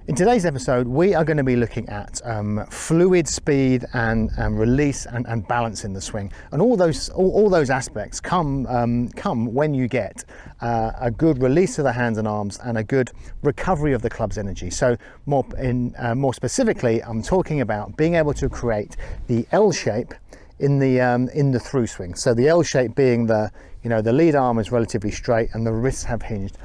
In today's episode, we are going to be looking at fluid speed and release and balance in the swing, and all those aspects come when you get a good release of the hands and arms and a good recovery of the club's energy. So more specifically, I'm talking about being able to create the L shape in the through swing. So the L shape being the lead arm is relatively straight and the wrists have hinged.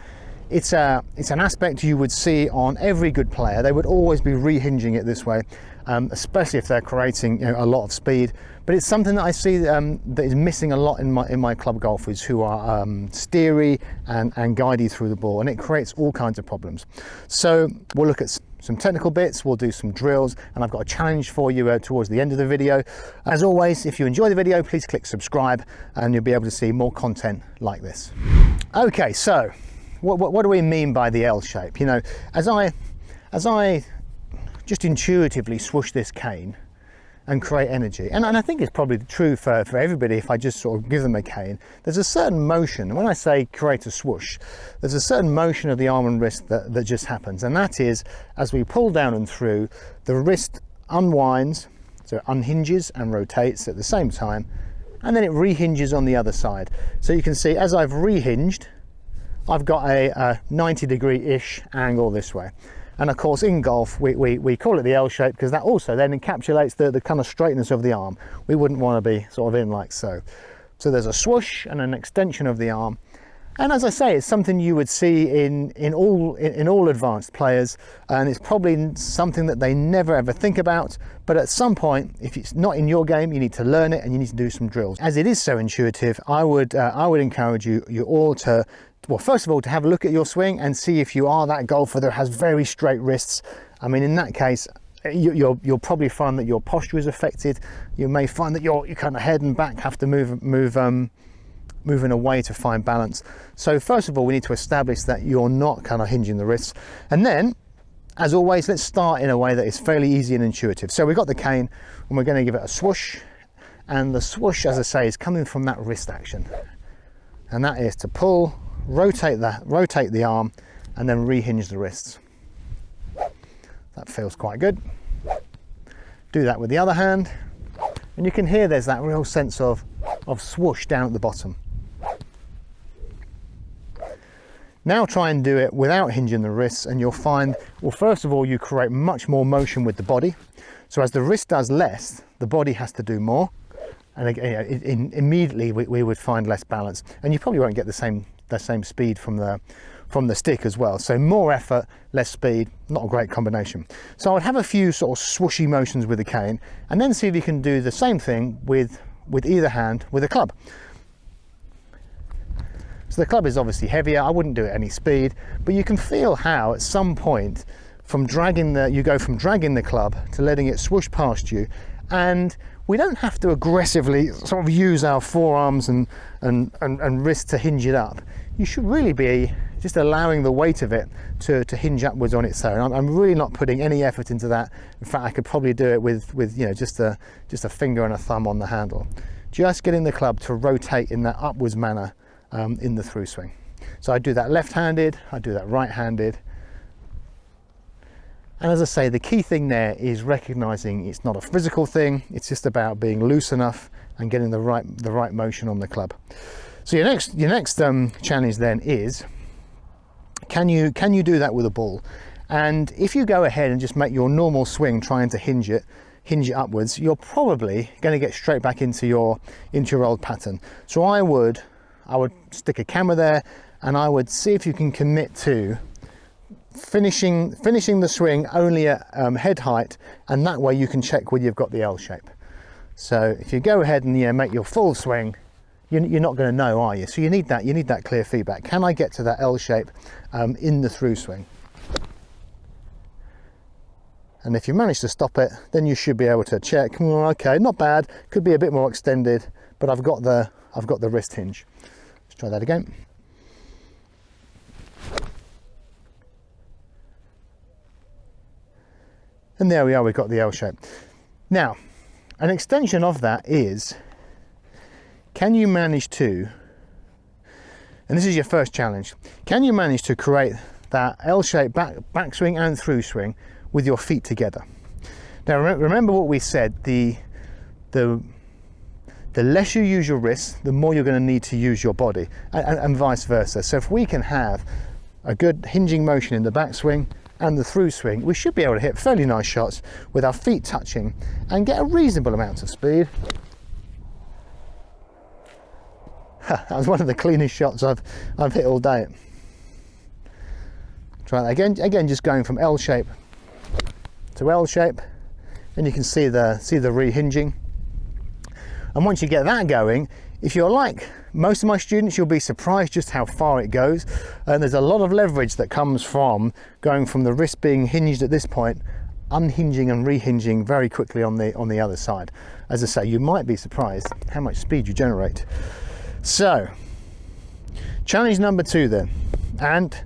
It's an aspect you would see on every good player. They would always be rehinging it this way, especially if they're creating a lot of speed. But it's something that I see that is missing a lot in my club golfers who are steery and guidey through the ball, and it creates all kinds of problems. So we'll look at some technical bits, we'll do some drills, and I've got a challenge for you towards the end of the video. As always, if you enjoy the video, please click subscribe and you'll be able to see more content like this. Okay, so what do we mean by the L shape? As I just intuitively swoosh this cane and create energy, and I think it's probably true for everybody if I just sort of give them a cane, there's a certain motion, and when I say create a swoosh, there's a certain motion of the arm and wrist that just happens, and that is, as we pull down and through, the wrist unwinds, so it unhinges and rotates at the same time, and then it rehinges on the other side. So you can see as I've rehinged, I've got a 90-degree-ish angle this way. And of course in golf we call it the L shape because that also then encapsulates the kind of straightness of the arm. We wouldn't want to be sort of in like so. So there's a swoosh and an extension of the arm. And as I say, it's something you would see in all advanced players, and it's probably something that they never ever think about, but at some point, if it's not in your game, you need to learn it and you need to do some drills. As it is so intuitive, I would encourage you all to, well, first of all, to have a look at your swing and see if you are that golfer that has very straight wrists. I mean, in that case, you'll probably find that your posture is affected. You may find that your kind of head and back have to moving away to find balance. So first of all, we need to establish that you're not kind of hinging the wrists. And then, as always, let's start in a way that is fairly easy and intuitive. So we've got the cane and we're going to give it a swoosh. And the swoosh, as I say, is coming from that wrist action. And that is to pull, rotate the arm, and then rehinge the wrists. That feels quite good. Do that with the other hand. And you can hear there's that real sense of swoosh down at the bottom. Now try and do it without hinging the wrists, and you'll find, well, first of all, you create much more motion with the body. So as the wrist does less, the body has to do more. And again, immediately we would find less balance, and you probably won't get the same speed from the stick as well. So more effort, less speed, not a great combination. So I'd have a few sort of swooshy motions with the cane, and then see if you can do the same thing with either hand with a club. So the club is obviously heavier. I wouldn't do it at any speed, but you can feel how at some point you go from dragging the club to letting it swoosh past you, and we don't have to aggressively sort of use our forearms and wrists to hinge it up. You should really be just allowing the weight of it to hinge upwards on its own. I'm really not putting any effort into that. In fact, I could probably do it with just a finger and a thumb on the handle. Just getting the club to rotate in that upwards manner in the through swing. So I do that left-handed, I do that right-handed. And as I say, the key thing there is recognizing it's not a physical thing. It's just about being loose enough and getting the right motion on the club. So your next challenge then is, can you do that with a ball? And if you go ahead and just make your normal swing trying to hinge it upwards, you're probably going to get straight back into your old pattern. So I would stick a camera there, and I would see if you can commit to finishing the swing only at head height, and that way you can check whether you've got the L shape. So if you go ahead and make your full swing, you're not going to know, are you? So you need that clear feedback. Can I get to that L shape in the through swing? And if you manage to stop it, then you should be able to check, well, okay, not bad, could be a bit more extended, but I've got the wrist hinge. Let's try that again. And there we are, we've got the L shape. Now, an extension of that is, can you manage to, and this is your first challenge, can you manage to create that L-shaped backswing and through swing with your feet together. Now remember what we said, the less you use your wrists, the more you're going to need to use your body, and vice versa. So if we can have a good hinging motion in the backswing and the through swing, we should be able to hit fairly nice shots with our feet touching and get a reasonable amount of speed. That was one of the cleanest shots I've hit all day. Try that again, just going from L shape to L shape, and you can see the rehinging. And once you get that going, if you're like most of my students, you'll be surprised just how far it goes. And there's a lot of leverage that comes from going from the wrist being hinged at this point, unhinging and rehinging very quickly on the other side. As I say, you might be surprised how much speed you generate. So, challenge number 2 then, and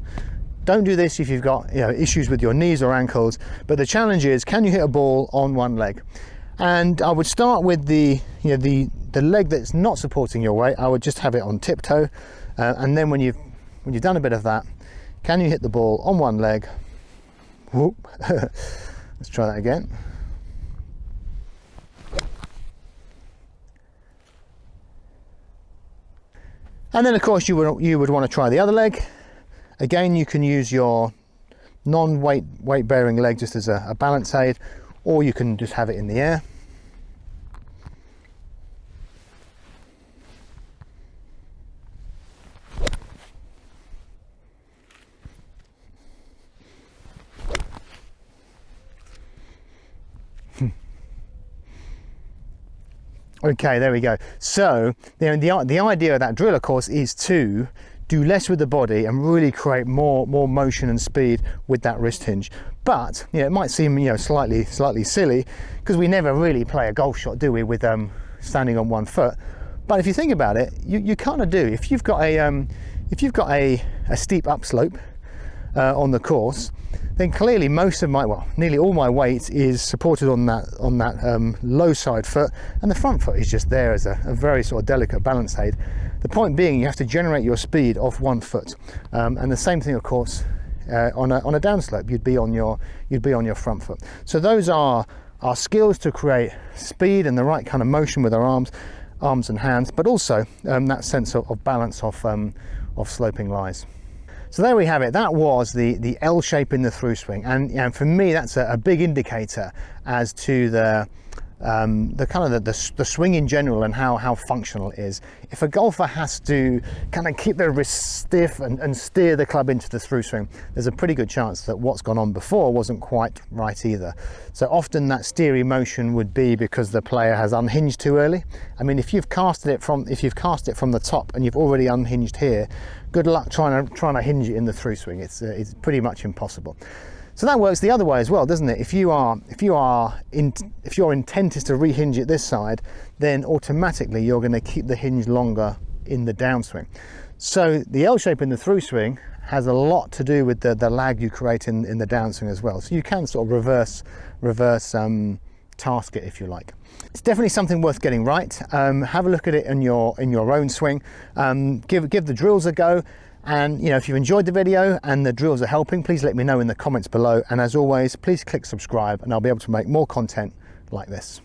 don't do this if you've got issues with your knees or ankles, but the challenge is, can you hit a ball on one leg? And I would start with the leg that's not supporting your weight. I would just have it on tiptoe, and then when you've done a bit of that, can you hit the ball on one leg? Whoop. Let's try that again. And then of course you would want to try the other leg. Again, you can use your weight bearing leg just as a balance aid, or you can just have it in the air. Okay, there we go. So the idea of that drill, of course, is to do less with the body and really create more motion and speed with that wrist hinge. But it might seem slightly silly, because we never really play a golf shot, do we, with standing on one foot. But if you think about it, you kind of do. If you've got a steep upslope on the course, then clearly nearly all my weight is supported on that low side foot, and the front foot is just there as a very sort of delicate balance aid. The point being, you have to generate your speed off one foot, and the same thing, of course, on a downslope. You'd be on your front foot. So those are our skills to create speed and the right kind of motion with our arms and hands, but also that sense of balance of sloping lies. So there we have it. That was the L shape in the through swing, and for me that's a big indicator as to the kind of the swing in general and how functional it is. If a golfer has to kind of keep their wrists stiff and steer the club into the through swing, there's a pretty good chance that what's gone on before wasn't quite right either. So often that steery motion would be because the player has unhinged too early. I mean, if you've cast it from the top and you've already unhinged here, good luck trying to hinge it in the through swing. It's pretty much impossible. So that works the other way as well, doesn't it? If your intent is to rehinge it this side, then automatically you're going to keep the hinge longer in the downswing. So the L shape in the through swing has a lot to do with the lag you create in the downswing as well. So you can sort of reverse task it if you like. It's definitely something worth getting right. Have a look at it in your own swing. Give the drills a go. And if you've enjoyed the video and the drills are helping, please let me know in the comments below. And as always, please click subscribe and I'll be able to make more content like this.